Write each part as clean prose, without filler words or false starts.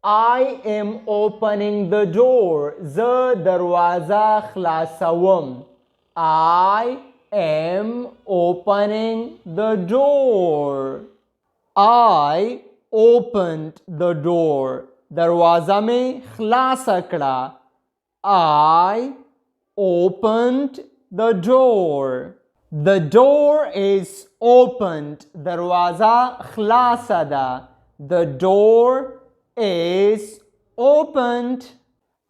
I am opening the door. زه دروازه خلاصوم. I am opening the door. I opened the door. دروازه می خلاصه کړه. I opened the door. The door is opened. دروازه خلاصه ده. The door is opened.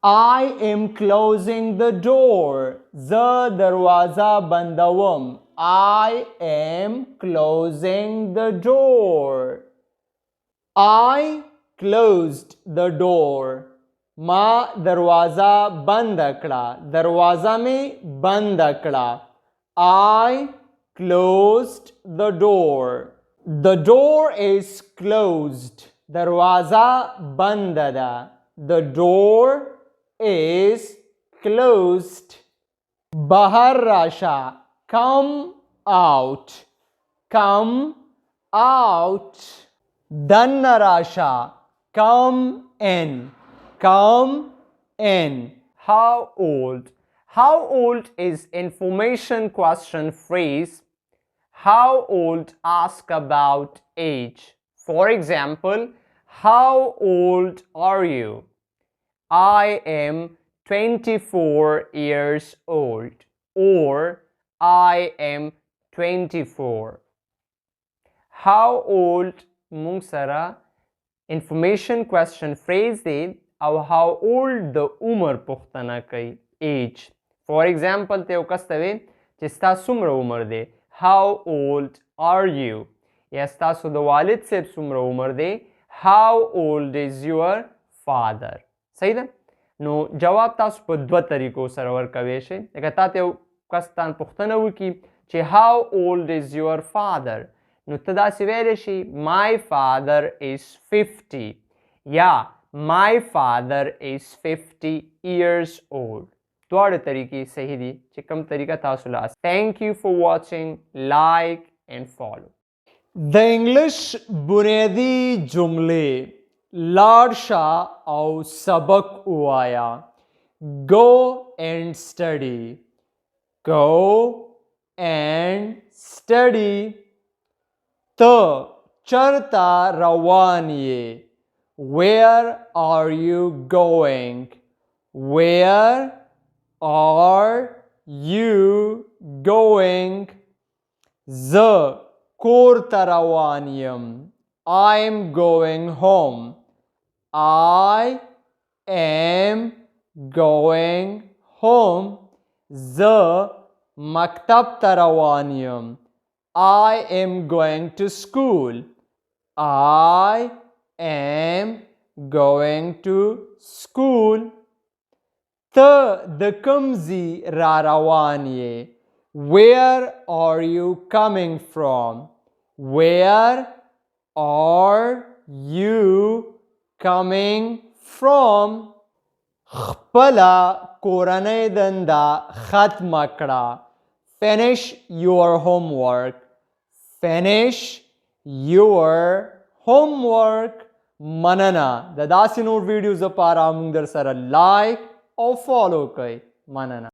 I am closing the door. زه دروازه بندوم. I am closing the door. I closed the door. ما دروازه بند کړه. دروازه می بند کړه. I closed the door. The door is closed. دروازه بند ده. The door is closed. بهر راشه. Come out. Come out. دن راشه. Come in. Come in. How old? How old is information question phrase. How old ask about age. For example, how old are you? I am 24 years old. Or I am 24. How old مونږ سره information question phrase دی او how old د عمر پوښتنه کوي age. For example ته یو کس ته وی چې ستا څومره عمر دی. How old are you? یا ستاسو د والد صاحب څومره عمر دی. How old is your father? صحیح ده. نو جواب تاسو په دوه طریقو سره ورکوی شئ. لکه تا ته یو کس تان پوښتنه وکړي چې how old is your father؟ نو ته داسې ویلی شي my father is 50 یا my father is 50 years old. دواړه طریقې صحیح دي چې کوم طریقه تاسو لاس. Thank you for watching. Like and follow. د انګلش بنیادی جملې لاړ شه او سبق ووایه. Go and study. Go and study. ته چیرته روان یې. Where are you going? Where are you going? زه کور ته روان یم. I'm going home. I am going home. زه مکتب ته روان یم. I am going to school. I am going to school. ته د کوم ځای را روان یې. Where are you coming from? Where are you coming from? خپله کورنۍ دنده ختمه کړه. Finish your homework. Finish your homework. مننه. د داسې نور ویډیوز لپاره موږ در سره لایک او فالو کوئ. مننه.